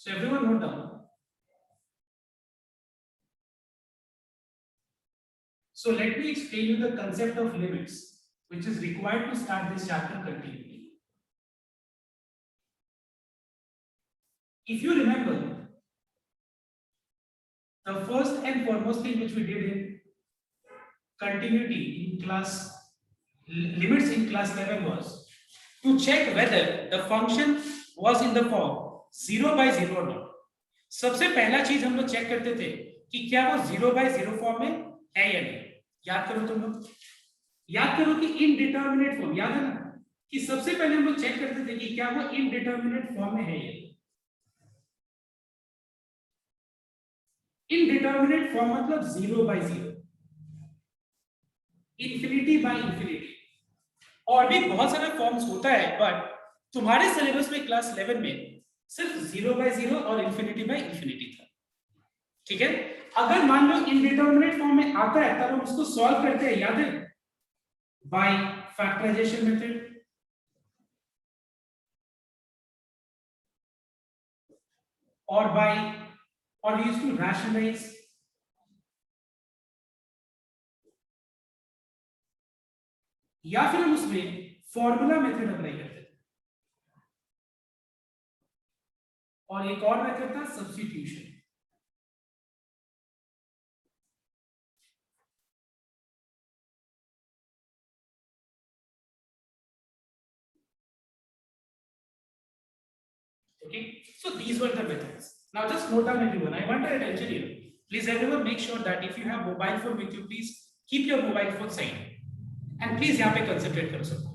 So everyone note down. So let me explain you the concept of limits, which is required to start this chapter continually. If you remember, the first and foremost thing which we did in continuity in class limits in class 11 was to check whether the function was in the form 0 by 0 or not. सबसे पहला चीज हम लोग check करते थे कि क्या वो 0 by 0 फॉर्म में है या नहीं. याद करो तुम लोग, याद करो कि इनडिटरमिनेट फॉर्म, याद है ना कि सबसे पहले हम लोग चेक करते थे कि क्या वो इनडिटरमिनेट फॉर्म में है या नहीं. इनडिटरमिनेट फॉर्म मतलब 0 by 0, इंफिनिटी बाय इंफिनिटी, और भी बहुत सारे फॉर्म्स होता है, बट तुम्हारे सिलेबस में क्लास 11 में सिर्फ 0 by 0 और इंफिनिटी बाय इंफिनिटी था. ठीक है, अगर मान लो इनडिटरमिनेट फॉर्म में आता है तब हम उसको सॉल्व करते हैं, याद है, बाय फैक्टराइजेशन मेथड. और बाय और यूज टू रैशनलाइज, या फिर हम उसमें फॉर्मूला मेथड अप्लाई करते थे, और एक और मेथड था substitution. Okay, so these were the methods. Now just note down everyone. I want your attention here. Please everyone make sure that if you have mobile phone with you, please keep your mobile phone side. And please यहाँ पे concentrate करो सबको.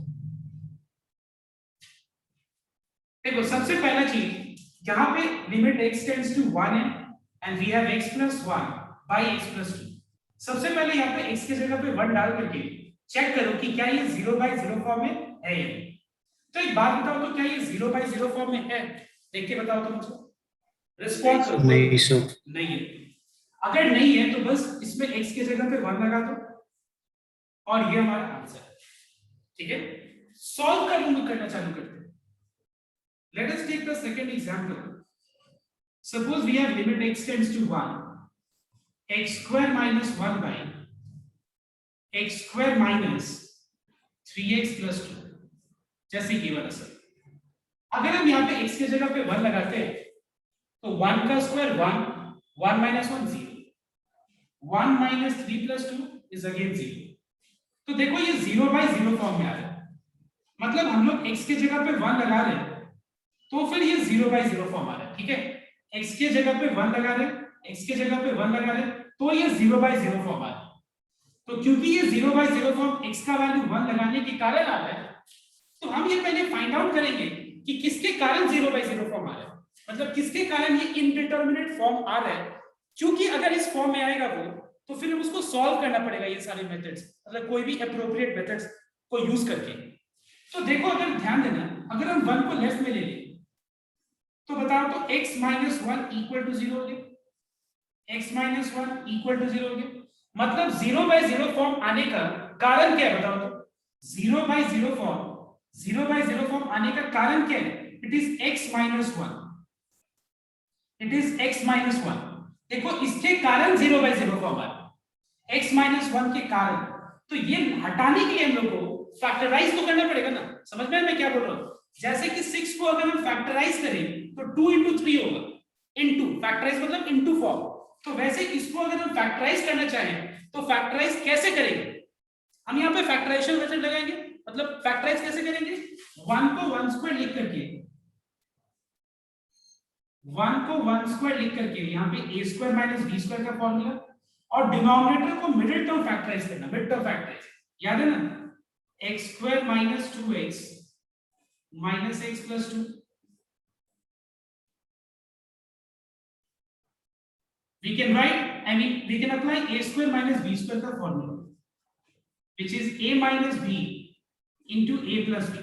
देखो सबसे पहला चीज यहाँ पे limit x tends to 1 है and we have x plus 1 by x plus 2. सबसे पहले यहाँ पे x की जगह पे 1 डाल करके चेक करो कि क्या ये 0 by 0 फॉर्म में है या नहीं. तो एक बात बताओ, तो क्या ये 0 by 0 फॉर्म में है? देख के बताओ तुम मुझको, रिस्पॉन्स करो. नहीं सर, नहीं है. अगर नहीं है तो बस इसमें x की जगह पे 1 लगा दो और ये हमारा आंसर है. ठीक है, सॉल्व करना चालू करते हैं. Let us take the second example. Suppose we have limit x tends to 1, x square minus 1 by x square minus 3x plus 2, जैसे कि वाला सर. अगर हम यहाँ पे x की जगह पे 1 लगाते हैं तो 1 का square 1, 1 minus 1 0, 1 minus 3 plus 2 is again 0. तो देखो ये 0 by 0 फॉर्म में आ रहा है, मतलब हम लोग x की जगह पे 1 लगा रहे हैं तो फिर ये 0 by 0 फॉर्म आ रहा है. ठीक है, x की जगह पे 1 लगा रहे हैं, x की जगह पे 1 लगा रहे हैं तो ये 0 by 0 फॉर्म आ रहा है. तो क्योंकि ये 0 by 0 फॉर्म x का वैल्यू 1 लगाने के कारण आ रहा है, तो हम ये पहले फाइंड आउट करेंगे कि किसके कारण 0 by 0 फॉर्म आ रहा है, मतलब किसके कारण ये इनडिटरमिनेट फॉर्म आ रहा है. क्योंकि अगर इस फॉर्म में आएगा वो, तो फिर उसको सॉल्व करना पड़ेगा ये सारे मेथड्स, मतलब कोई भी एप्रोप्रिएट मेथड्स को यूज करके. तो देखो अगर ध्यान देना, अगर हम 1 को लेफ्ट में ले लें तो बताओ तो x minus 1 equal to 0 हो गया, x minus 1 equal to 0 हो गया. मतलब 0 by 0 फॉर्म आने का कारण क्या है बताओ तो. 0 by 0 फॉर्म आने का कारण क्या है? It is x minus 1. It is x minus 1. देखो इसके कारण 0 by 0 फॉर्म आ रहा है, x minus 1 के कारण. तो ये हटाने के लिए हम लोग को फैक्टराइज तो करना पड़ेगा ना. समझ में मैं क्या बोल रहा हूँ? जैसे कि 6 को अगर हम फैक्टराइज करें तो 2 into 3 होगा, इनटू फैक्टराइज मतलब इनटू फॉर्म. तो वैसे इसको अगर हम फैक्टराइज करना चाहें तो फैक्टराइज कैसे करेंगे? हम यहाँ पे फैक्टराइजेशन मेथड लगाएंगे. मतलब फैक्टराइज कैसे करेंगे? 1 को 1 स्क्वायर लिख करके, 1 को 1 स्क्वायर लिख करके यहाँ पे a square minus b square का फॉर्मूला, और डिनोमिनेटर को मिडिल टर्म फैक्टराइज करना, मिड टर्म फैक्टराइज. याद है ना, x square minus 2x minus x plus 2. we can write, I mean we can apply a square minus b square का formula, which is a minus b into a plus b.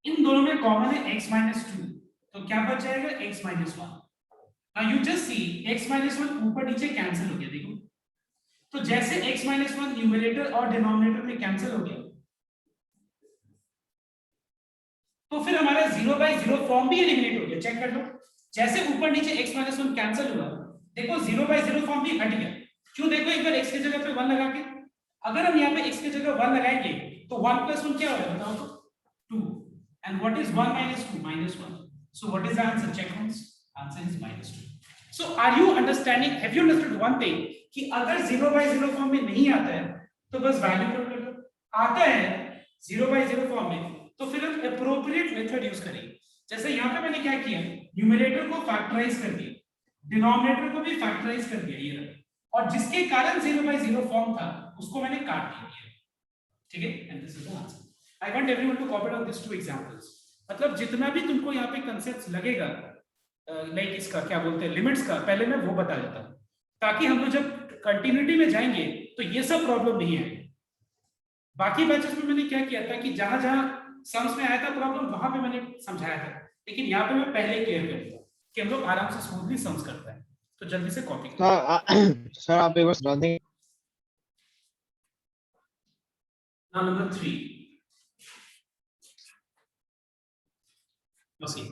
इन दोनों में common है x minus 2, तो क्या बच जाएगा x minus one. Now you just see x minus one ऊपर नीचे कैंसिल हो गया, देखो। तो जैसे x माइनस वन न्यूमरेटर और डिनोमिनेटर में कैंसिल हो गया, तो फिर हमारा 0/0 फॉर्म भी एलिमिनेट हो गया। चेक कर लो, जैसे ऊपर नीचे x माइनस वन कैंसिल हुआ, देखो 0/0 फॉर्म भी हट गया। क्यों? देखो एक बार x की जगह पे 1 लगा के, अगर हम यहाँ पे x की जगह 1 लगाएंगे तो 1 + 1 क्या होगा बताओ तो? 2। And what is 1 - 2? -1। So what is the answer? Check once. Answer is -2। So are you understanding? Have you understood one thing कि अगर 0/0 फॉर्म में नहीं आता है तो बस वैल्यू पुट कर लो। आता है 0/0 फॉर्म में तो फिर हम एप्रोप्रिएट मेथड यूज करेंगे। जैसे यहाँ पे मैंने क्या किया, न्यूमरेटर को फैक्टराइज कर दिया, डिनोमिनेटर को भी फैक्टराइज कर दिया, ये रहा। और जिसके कारण 0/0 फॉर्म था उसको मैंने काट दिया, ठीक है। And this is the answer. I want everyone to copy down this two examples. मतलब जितना भी तुमको यहाँ पे कंसेप्ट्स लगेगा, लाइक इसका क्या बोलते हैं, लिमिट्स का, पहले मैं वो बता देता हूँ, ताकि हम लोग जब कंटिन्यूटी में जाएंगे तो ये सब प्रॉब्लम नहीं आएगी। बाकी बैचेस में मैंने क्या किया था कि जहां जहां सम्स में आया था प्रॉब्लम, वहां पे मैंने समझाया था, लेकिन यहाँ पे मैं पहले क्लियर कर दिया कि हम लोग आराम से स्मूथली सम्स करते हैं। तो जल्दी से कॉपी करो। सर आप एक बार सुना देंगे? Now number 3. Okay.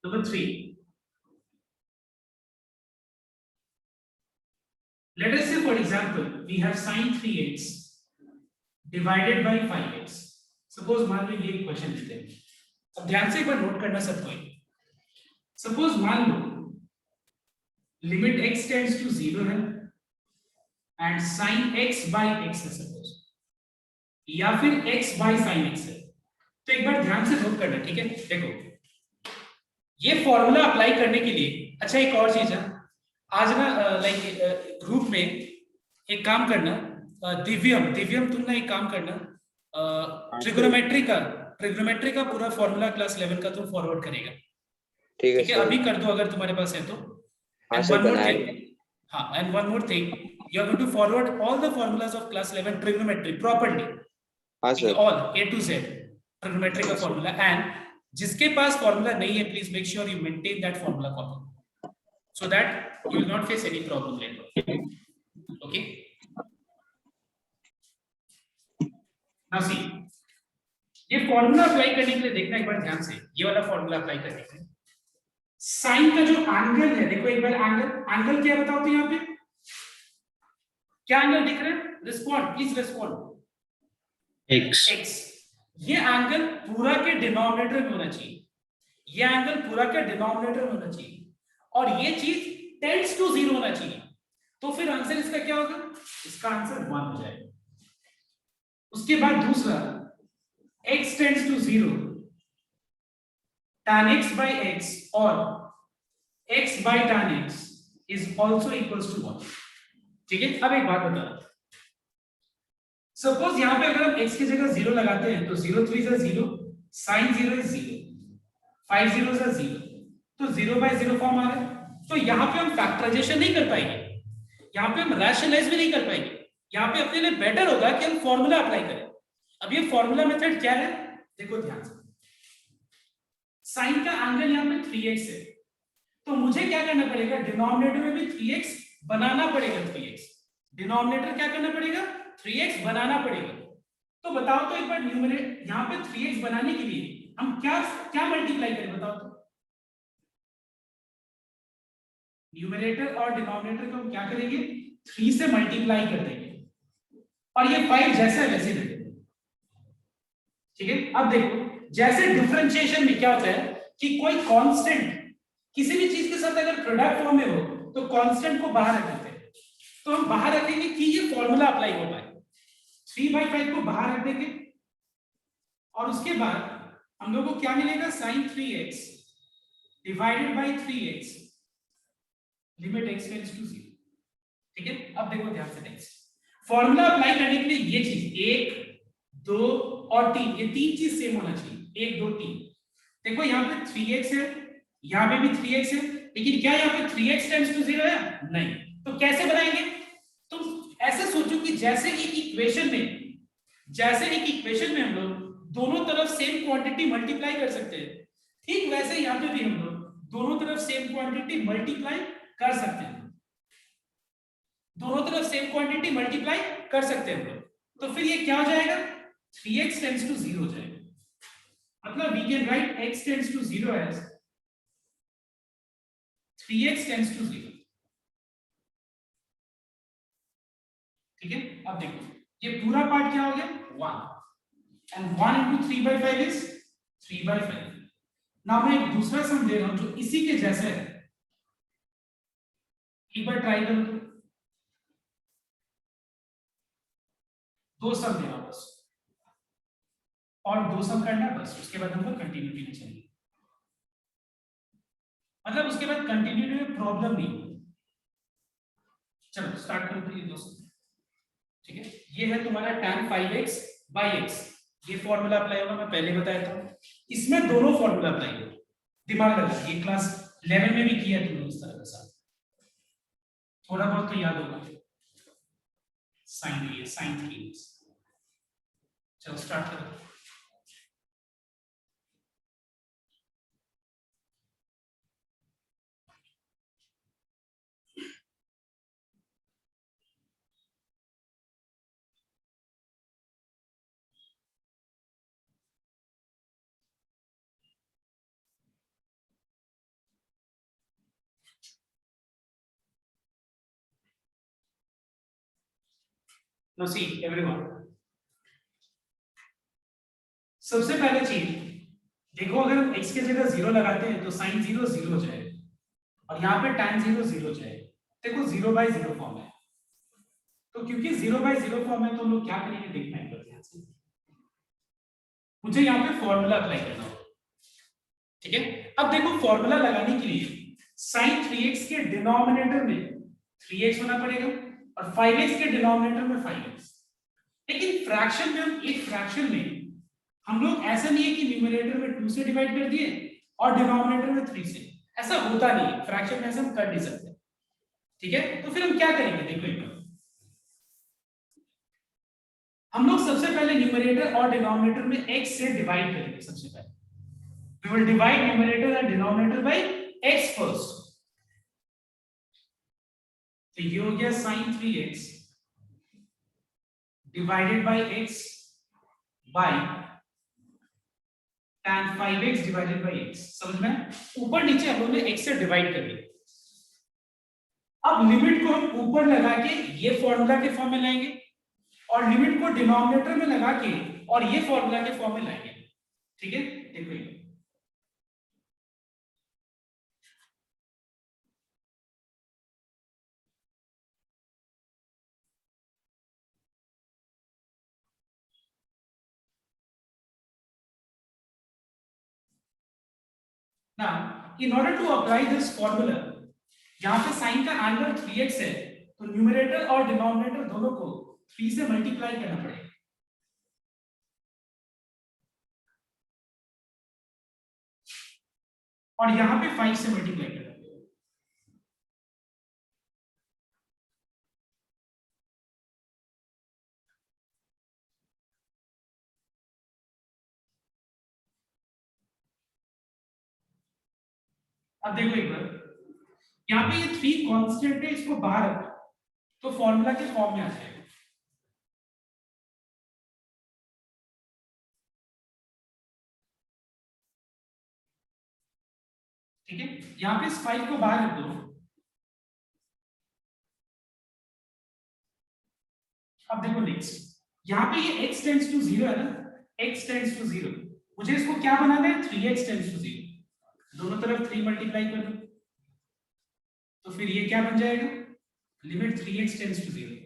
Number 3. Let us say, for example, we have sin 3x divided by 5x. Suppose मान लो ये क्वेश्चन देते हैं। अब ध्यान से एक बार नोट करना सबको। सपोज मान लो लिमिट x टेंड्स टू 0 है and sin x by x है सपोज, या फिर x by sin x है। तो एक बार ध्यान से नोट करना, ठीक है। देखो ये फॉर्मूला अप्लाई करने के लिए, अच्छा एक और चीज है, आज ना लाइक ग्रुप में एक काम करना, दिव्यम तुम ना एक काम करना, ट्रिग्नोमेट्री का पूरा फॉर्मूला क्लास 11 का तुम फॉरवर्ड करेगा, ठीक है। अभी कर दो अगर तुम्हारे पास है तो। एंड वन मोर थिंग, हाँ, and one more thing, you are going to forward all the formulas of class 11 trigonometry properly, all A to Z trigonometry का फॉर्मूला। एंड जिसके पास फॉर्मूला नहीं है, please make sure you maintain that formula copy so that you will not face any problem later. Okay, now see, ये formula apply करने के लिए देखना एक बार ध्यान से, ये वाला फॉर्मूला अप्लाई करने के लिए साइन का जो एंगल है, देखो एक बार एंगल क्या बताओ तो यहाँ पे क्या एंगल दिख रहा है? Respond please, respond. x। ये एंगल पूरा के डिनोमिनेटर में होना चाहिए, ये एंगल पूरा के डिनोमिनेटर में होना चाहिए, और ये चीज टेंड्स टू 0 होना चाहिए। तो फिर आंसर इसका क्या होगा? इसका आंसर 1 हो जाएगा। उसके बाद दूसरा, x tends to 0 tan x by x और x by tan x is also equals to 1, ठीक है। अब एक बात बता, सपोज यहां पे अगर हम x की जगह 0 लगाते हैं तो 0 3 is 0, sin 0 is 0, 5 0 is 0, तो 0/0 फॉर्म आ रहा है। तो यहाँ पे हम फैक्टराइजेशन नहीं कर पाएंगे, यहाँ पे हम रैशनलाइज भी नहीं कर पाएंगे, यहाँ पे अपने लिए बेटर होगा कि हम फॉर्मूला अप्लाई करें। अब ये फॉर्मूला मेथड क्या है, देखो ध्यान से, साइन का एंगल यहाँ पे 3x है, तो मुझे क्या करना पड़ेगा, डिनोमिनेटर में भी 3x बनाना पड़ेगा। 3x डिनोमिनेटर क्या करना पड़ेगा, 3x बनाना पड़ेगा। तो बताओ तो एक बार न्यूमरेटर यहाँ पे 3x बनाने के लिए हम क्या मल्टीप्लाई करें बताओ तो? न्यूमरेटर और डिनोमिनेटर को हम क्या करेंगे, 3 से मल्टीप्लाई कर देंगे, और ये 5 जैसा वैसे रह देंगे, ठीक है। अब देखो जैसे डिफरेंशिएशन में क्या होता है कि कोई कांस्टेंट किसी भी चीज के साथ अगर प्रोडक्ट फॉर्म में हो तो कांस्टेंट को बाहर रख देते हैं, तो हम बाहर रखेंगे कि ये फॉर्मूला अप्लाई हो पाए। 3/5 को बाहर रख देंगे, और उसके बाद हम लोग को क्या मिलेगा, sin 3x divided by 3x limit x tends to 0, ठीक है। अब देखो ध्यान से, नेक्स्ट फॉर्मूला अप्लाई करने के लिए ये चीज 1 2 और 3, ये 3 चीज सेम होना चाहिए, 1 2 3। देखो यहाँ पे 3x है, यहाँ पे भी 3x है, लेकिन क्या यहाँ पे 3x टेंड्स टू 0 है? नहीं। तो कैसे बनाएंगे? तुम ऐसे सोचो कि जैसे एक इक्वेशन में हम लोग दोनों तरफ सेम क्वांटिटी मल्टीप्लाई कर सकते हैं, ठीक वैसे यहाँ पे भी हम लोग दोनों तरफ सेम क्वांटिटी मल्टीप्लाई कर सकते हैं, दोनों तरफ सेम क्वांटिटी मल्टीप्लाई कर सकते हैं हम लोग। तो फिर ये क्या हो जाएगा, 3x टेंड्स टू 0 हो जाएगा। मतलब we can write x tends to 0 as 3x tends to 0। ठीक है, अब देखो ये पूरा पार्ट क्या हो गया 1 एंड 1 into 3/5 इज 3/5। नाउ मैं एक दूसरा सम दे रहा हूं जो इसी के जैसे है, एक बार ट्राई करो तो। दो सम देना बस, और दो सम करना बस, उसके बाद हमको कंटिन्यूटी में चलेंगे। मतलब उसके बाद कंटिन्यूटी में प्रॉब्लम नहीं होगी। चलो स्टार्ट करो ये दो सम। ठीक है, ये है तुम्हारा tan 5x by x, ये फॉर्मूला अप्लाई होगा, मैं पहले बताया था। इसमें दोनों फॉर्मूला अप्लाई होगा, दिमाग लगा, ये क्लास 11 में भी किया तुमने इस तरह का साथ, थोड़ा बहुत तो याद होगा। साइन ये साइन 3x। चलो स्टार्ट करो। Now see everyone, सबसे पहले चीज देखो, अगर हम x की जगह 0 लगाते हैं तो sin 0 0 हो जाएगा, और यहाँ पे tan 0 0 हो जाएगा। देखो 0/0 फॉर्म है, तो क्योंकि 0/0 फॉर्म है तो हम लोग क्या करेंगे देखना है, ध्यान से मुझे यहाँ पे फॉर्मूला अप्लाई करना होगा। ठीक है, अब देखो फॉर्मूला लगाने के लिए sin 3x के डिनोमिनेटर में 3x होना पड़ेगा और 5x के डिनोमिनेटर में 5x। लेकिन फ्रैक्शन में हम एक फ्रैक्शन में हम लोग ऐसा नहीं है कि न्यूमरेटर में 2 से डिवाइड कर दिए और डिनोमिनेटर में 3 से, ऐसा होता नहीं है फ्रैक्शन में, ऐसा हम कर नहीं सकते। ठीक है, तो फिर हम क्या करेंगे देखो एक बार, हम लोग सबसे पहले न्यूमरेटर और डिनोमिनेटर में x से डिवाइड करेंगे। सबसे पहले we will divide numerator and denominator by x first। तो ये हो गया sin 3x divided by x by tan 5x divided by x। समझ में, ऊपर नीचे हम लोगों ने x से डिवाइड कर दिया। अब लिमिट को हम ऊपर लगा के ये फॉर्मूला के फॉर्म में लाएंगे, और लिमिट को डिनोमिनेटर में लगा के और ये फॉर्मूला के फॉर्म में लाएंगे। ठीक है, देखो now in order to apply this formula, यहाँ पे साइन का एंगल 3x है, तो न्यूमरेटर और डिनोमिनेटर दोनों को 3 से मल्टीप्लाई करना पड़ेगा। और यहाँ पे 5 से मल्टीप्लाई करना पड़ेगा। अब देखो एक बार, यहाँ पे ये 3 कांस्टेंट है, इसको बाहर रखो तो फॉर्मूला के फॉर्म में आ जाएगा। ठीक है, यहाँ पे इस 5 को बाहर रख दो। अब देखो नेक्स्ट, यहाँ पे ये x टेंड्स टू 0 है ना, x टेंड्स टू 0, मुझे इसको क्या बनाना है 3x टेंड्स टू 0, दोनों तरफ 3 मल्टीप्लाई कर दो, तो फिर ये क्या बन जाएगा, लिमिट 3x टेंड्स टू 0।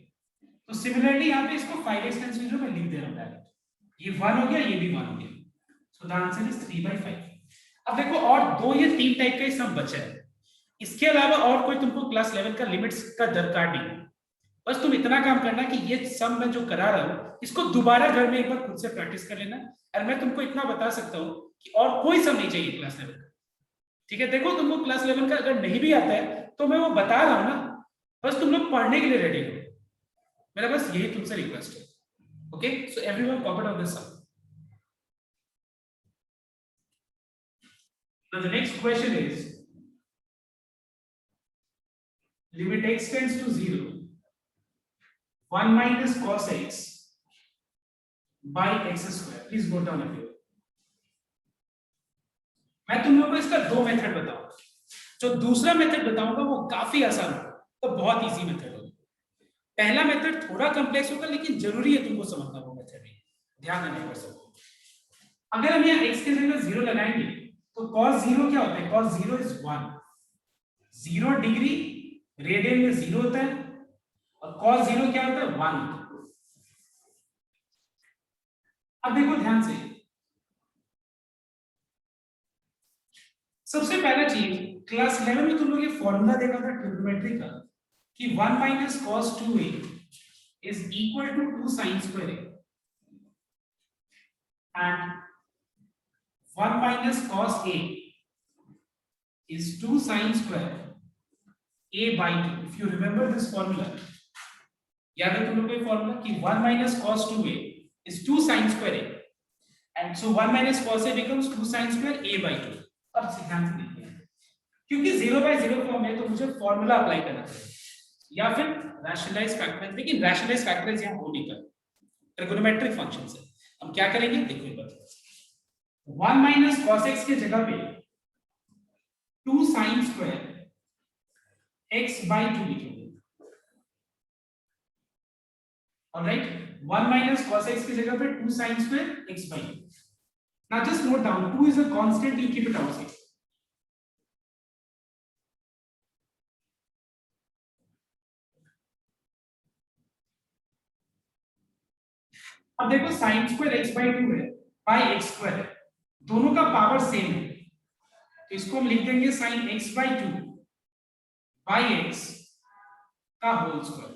तो सिमिलरली यहाँ पे इसको 5x टेंड्स टू 0 मैं लिख दे रहा हूँ डायरेक्ट, ये 1 हो गया, ये भी 1 हो गया, सो द आंसर इज 3/5। अब देखो और दो ये 3 टाइप का सम बचा है, इसके अलावा और कोई तुमको क्लास 11 का लिमिट्स का दरकार नहीं, बस तुम इतना काम करना कि ये सम मैं जो करा रहा हूँ इसको दोबारा घर में एक बार खुद से प्रैक्टिस कर लेना। और मैं तुमको इतना बता सकता हूँ कि और कोई सम नहीं चाहिए क्लास 11 का। ठीक है, देखो तुमको क्लास 11 का अगर नहीं भी आता है तो मैं वो बता रहा हूँ ना, बस तुम लोग पढ़ने के लिए रेडी हो, मेरा बस यही तुमसे रिक्वेस्ट है। Okay, so everyone copy of this sum. Now the next question is limit x tends to 0, 1 minus cos x by x square. Please go down a few. मैं तुम लोगों को इसका दो मेथड बताऊंगा. जो दूसरा मेथड बताऊंगा वो काफी आसान होगा, तो बहुत इजी मेथड होगा. पहला मेथड थोड़ा कॉम्प्लेक्स होगा, लेकिन जरूरी है तुमको समझना वो मेथड भी. ध्यान देना कर सकते. अगर हम यहाँ x के जगह 0 लगाएंगे तो cos 0 क्या होता है? cos 0 is 1. 0 डिग्री रेडियन में 0 होता है और cos 0 क्या होता है? 1. अब देखो ध्यान से, सबसे पहला चीज क्लास 11 में तुम लोग ये फॉर्मूला देखा था ट्रिग्नोमेट्री का कि 1 minus cos 2a is equal to 2 sin square a and 1 minus cos a is 2 sin square a by 2. If you remember this formula, याद है तुम लोग को ये फॉर्मूला कि 1 minus cos 2a is 2 sin square a and so 1 minus cos a becomes 2 sin square a by 2. अब ध्यान से देखिए, क्योंकि 0 by 0 फॉर्म है तो मुझे फॉर्मूला अप्लाई करना पड़ेगा या फिर रैशनलाइज फैक्टराइज. लेकिन रैशनलाइज फैक्टराइज यहां हो नहीं कर, ट्रिगोनोमेट्रिक फंक्शन से हम क्या करेंगे देखो एक बार. 1 minus cos x के जगह पे 2 sin square x by 2 लिखेंगे. ऑलराइट, 1 minus cos x की जगह पे 2 sin square x by 2. Now just note down 2 is a constant, you keep it outside. अब देखो sin square x by 2 है by x square है, दोनों का पावर सेम है तो इसको हम लिख देंगे sin x by 2 by x का होल स्क्वायर,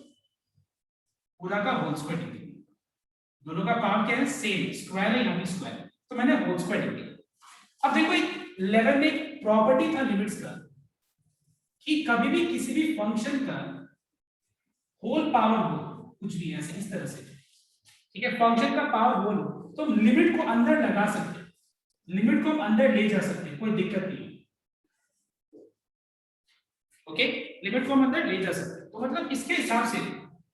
पूरा का होल स्क्वायर लिख देंगे. दोनों का पावर क्या है? सेम, स्क्वायर है, यहाँ भी स्क्वायर है तो मैंने होल स्क्वायर लिख दिया. अब देखो एक 11 में एक प्रॉपर्टी था लिमिट्स का कि कभी भी किसी भी फंक्शन का होल पावर हो, कुछ भी ऐसे इस तरह से, ठीक है, फंक्शन का पावर होल हो तो लिमिट को अंदर लगा सकते हैं, लिमिट को हम अंदर ले जा सकते हैं, कोई दिक्कत नहीं है. ओके, लिमिट को हम अंदर ले जा सकते हैं तो मतलब इसके हिसाब से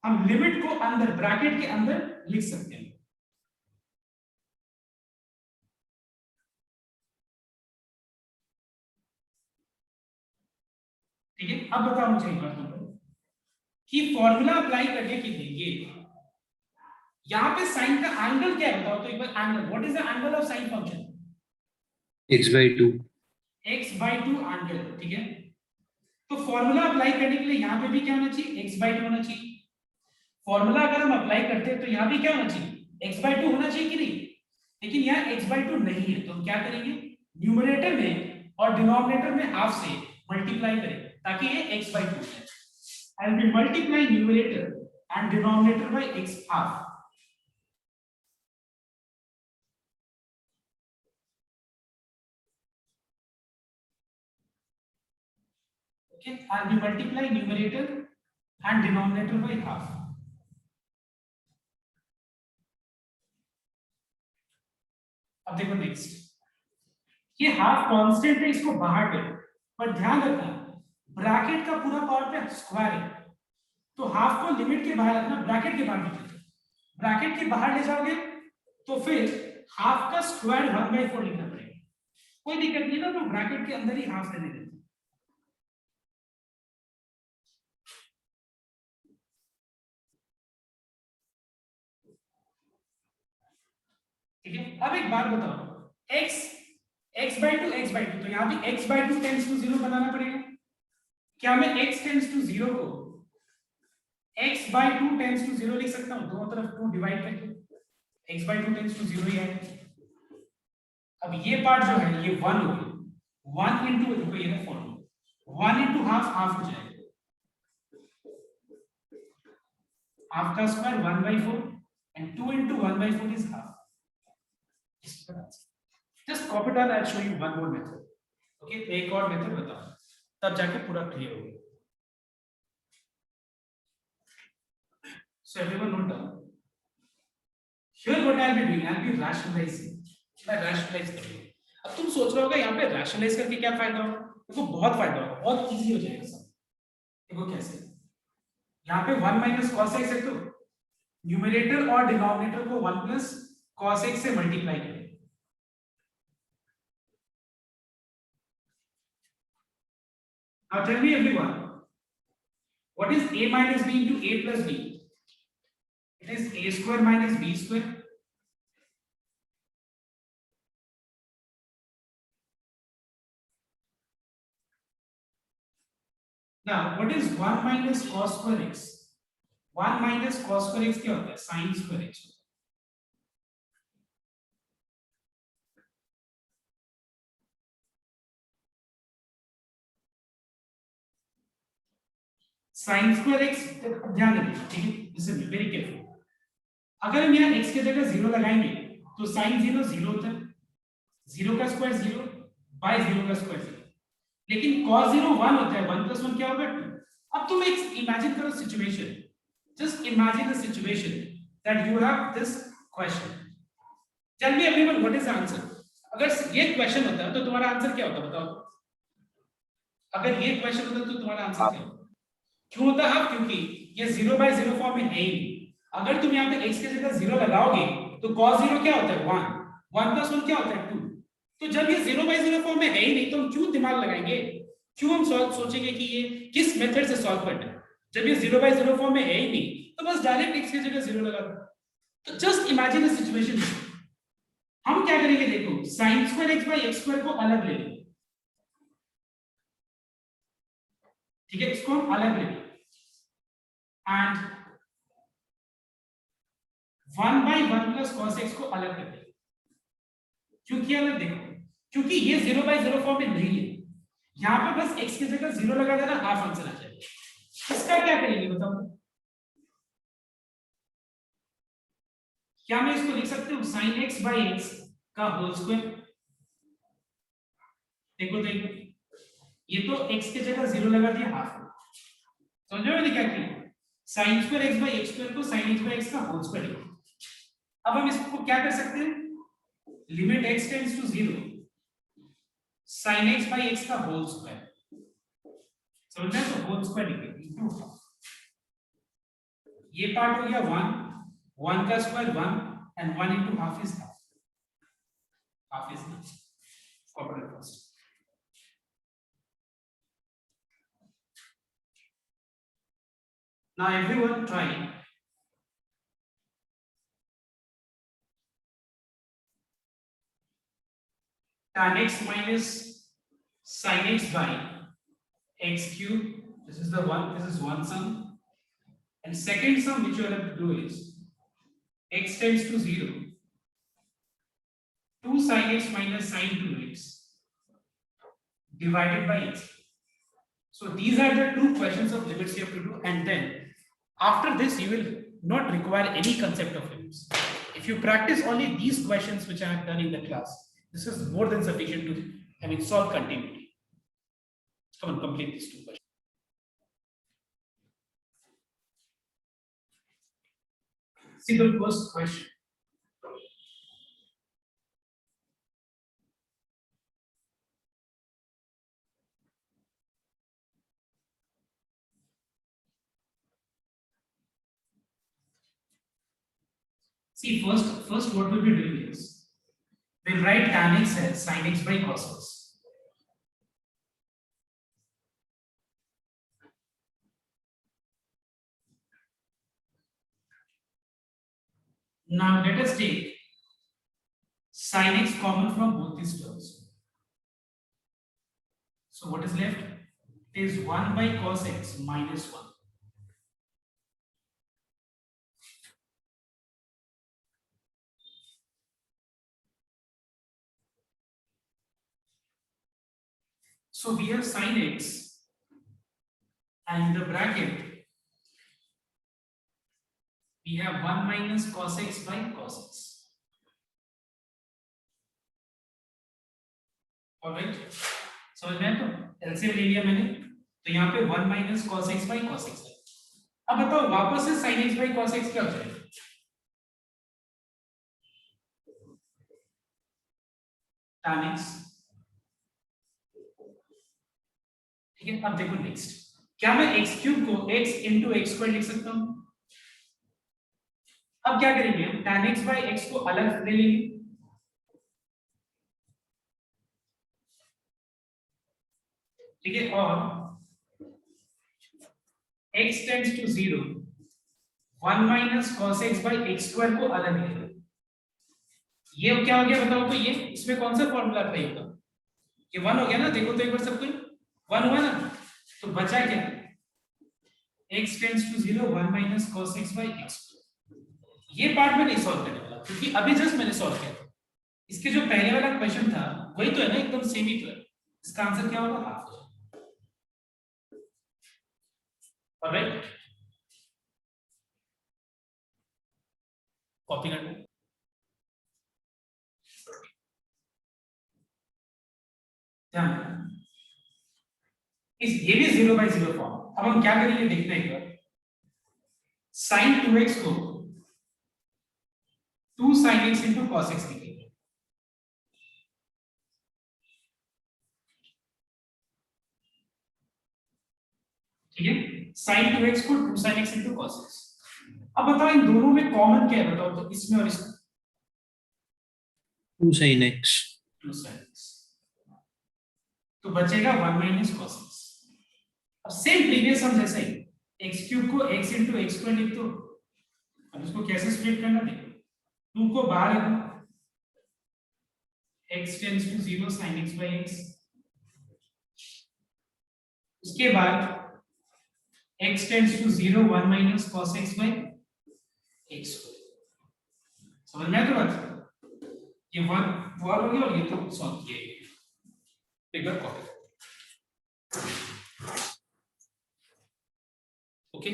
हम लिमिट को अंदर ब्रैकेट के अंदर लिख सकते हैं. ठीक है, अब बताओ मुझे एक बात तुम लोग कि फॉर्मूला अप्लाई करने के लिए ये यहाँ पे साइन का एंगल क्या है बताओ तो एक बार. Angle, what is the angle of sine function? x by 2. x by 2 angle. ठीक है, तो फॉर्मूला अप्लाई करने के लिए यहाँ पे भी क्या होना चाहिए? x by 2 होना चाहिए. फॉर्मूला अगर हम अप्लाई करते हैं तो यहाँ भी क्या होना चाहिए? x by 2 होना चाहिए कि नहीं? लेकिन यहाँ x by 2 नहीं है तो हम क्या करेंगे? न्यूमरेटर में और डिनोमिनेटर में हाफ से मल्टीप्लाई करेंगे ताकि ये x by 2 है. and we multiply numerator and denominator by x half. Okay, and we multiply numerator and denominator by half. अब देखो नेक्स्ट, ये हाफ कांस्टेंट है, इसको बाहर ले, पर ध्यान रखना ब्रैकेट का पूरा पावर पे स्क्वायर है तो हाफ को लिमिट के बाहर रखना, ब्रैकेट के बाहर मत रखना. ब्रैकेट के बाहर ले जाओगे तो फिर हाफ का स्क्वायर 1/4 लिखना पड़ेगा. कोई दिक्कत नहीं ना, तो ब्रैकेट के अंदर ही हाफ रहने देते. ठीक है, अब एक बात बताओ, x by 2 तो यहाँ भी x by 2 टेंड्स टू 0 बनाना पड़ेगा. क्या मैं x टेंड्स टू 0 को x by 2 टेंड्स टू 0 लिख सकता हूँ? दोनों तरफ 2 डिवाइड करके x by 2 टेंड्स टू 0 ही है. अब ये पार्ट जो है ये 1 हो गया, 1 into देखो ये है फॉर्मूला, 1 into हाफ हो जाएगा, हाफ का square 1/4 and 2 into 1/4 is half. Just copy it down. I'll show you one more method. Okay, एक और मेथड बताओ तब जाके पूरा क्लियर होगा. So everyone note down. Here what I'll be doing, I'll be rationalizing. मैं rationalize करूँगा. अब तुम सोच रहे होगा यहाँ पे रैशनलाइज करके क्या फायदा होगा? देखो बहुत फायदा होगा, बहुत इजी हो जाएगा सब। देखो कैसे, यहाँ पे 1 माइनस कॉस एक्स है तो न्यूमरेटर और डिनोमिनेटर को 1 प्लस कॉस एक्स से मल्टीप्लाई करें। Now tell me everyone, what is a minus b into a plus b? It is a square minus b square. Now what is 1 minus cos square x? 1 minus cos square x क्या होता है? sin square x. sin square x ध्यान रखिए, ठीक है? Listen very carefully. अगर हम यहाँ x की जगह 0 लगाएंगे तो sin 0 0 होता है, 0 का स्क्वायर 0 बाय 0 का स्क्वायर 0, लेकिन cos 0 1 होता है, 1 प्लस 1 क्या होगा 2। अब तुम एक इमेजिन करो situation, just imagine a situation that you have this question. Tell me everyone what is the answer? अगर ये क्वेश्चन होता तो तुम्हारा आंसर क्या होता बताओ? अगर ये क्वेश्चन होता तो तुम्हारा आंसर क्या होता? क्यों होता है? क्योंकि ये 0 बाय 0 फॉर्म में है ही। अगर तुम यहाँ पे x की जगह 0 लगाओगे तो cos 0 क्या होता है 1, 1 प्लस 1 क्या होता है 2। तो जब ये 0 बाय 0 फॉर्म में है ही नहीं तो हम क्यों दिमाग लगाएंगे, क्यों हम सोचेंगे कि ये किस मेथड से सॉल्व करना है? जब ये 0 बाय 0 फॉर्म में है ही नहीं तो बस डायरेक्ट x की जगह 0 लगा दो। तो जस्ट इमेजिन अ सिचुएशन, हम क्या करेंगे देखो, sin square x by x square को अलग ले लेंगे, ठीक है? इसको हम अलग ले लेंगे and 1 by 1 plus cos x को अलग कर देंगे। क्योंकि अलग देखो, क्योंकि ये 0 बाय 0 फॉर्म में नहीं है, यहाँ पे बस x की जगह 0 लगा देना, हाफ आंसर आ जाएगा। इसका क्या करेंगे बताओ? क्या मैं इसको लिख सकती हूँ sin x बाय x का होल स्क्वायर? देखो देखो, ये तो x की जगह 0 लगा दिया, हाफ। समझ में मैंने क्या किया? sin square x by x square को sin x बाय x का होल स्क्वायर लिखा। अब हम इसको क्या कर सकते हैं, limit x tends to 0, sin x by x का होल स्क्वायर, समझ में? तो होल स्क्वायर लिखेंगे इनटू, ये पार्ट हो गया 1 का square 1 and 1 into half is half, half is half, quadratic first. Now everyone try tan x minus sin x by x cube. This is the one, this is one sum, and second sum which you have to do is x tends to 0, 2 sin x minus sin 2x divided by x. So these are the two questions of limits you have to do, and then after this you will not require any concept of limits. If you practice only these questions which I have done in the class, this is more than sufficient to solve continuity. Come on, complete these two questions. See the first question. See, first what we'll be doing is we'll write tan x as sin x by cos x. Now let us take sin x common from both these terms. So what is left? It is 1 by cos x minus 1. So we have sin x, and in the bracket we have 1 minus cos x by cos x. Alright, समझ में आया? तो LCM ले लिया मैंने, तो यहाँ पे 1 minus cos x by cos x है। अब बताओ वापस से sin x by cos x क्या हो जाएगा? tan x, ठीक है। अब देखो नेक्स्ट, क्या मैं x क्यूब को x इंटू एक्स स्क्वायर लिख सकता हूं? अब क्या करेंगे, हम tan x बाई x को अलग ले लेंगे, ठीक है, और x tends to 0 1 minus cos x by x square को अलग ले लेंगे। ये क्या हो गया बताओ, तो ये इसमें कौन सा फॉर्मूला अप्लाई होगा? ये 1 हो गया ना, देखो तो एक बार सब कोई 1 हुआ ना, तो बचा क्या, x tends to 0 1 minus cos x by x. ये पार्ट में नहीं सॉल्व करने वाला क्योंकि अभी जस्ट मैंने सॉल्व किया था। इसके जो पहले वाला क्वेश्चन था वही तो है ना, एकदम सेम ही तो है। इसका आंसर क्या होगा, हाफ। ऑलराइट, कॉपी करना, ध्यान रखना। ये भी 0 बाई 0 फॉर्म। अब हम क्या करेंगे देखते हैं एक बार, sin 2x को 2 sin x into cos x लिखेंगे, ठीक है, sin 2x को 2 sin x into cos x। अब बताओ इन दोनों में कॉमन क्या है, बताओ तो इसमें और इसमें। 2 sin x। 2 sin x, तो बचेगा 1 माइनस cos x। अब सेम प्रीवियस हम जैसा ही x क्यूब को x into x स्क्वायर लिख दो। अब इसको कैसे स्प्लिट करना देखो, 2 को बाहर लिखो, x tends to 0 sin x by x, उसके बाद x tends to 0 1 minus cos x by x square. समझ में आया तो बात, ये 1 हो गया और ये तो सॉल्व किया है, एक बार कॉपी, ओके।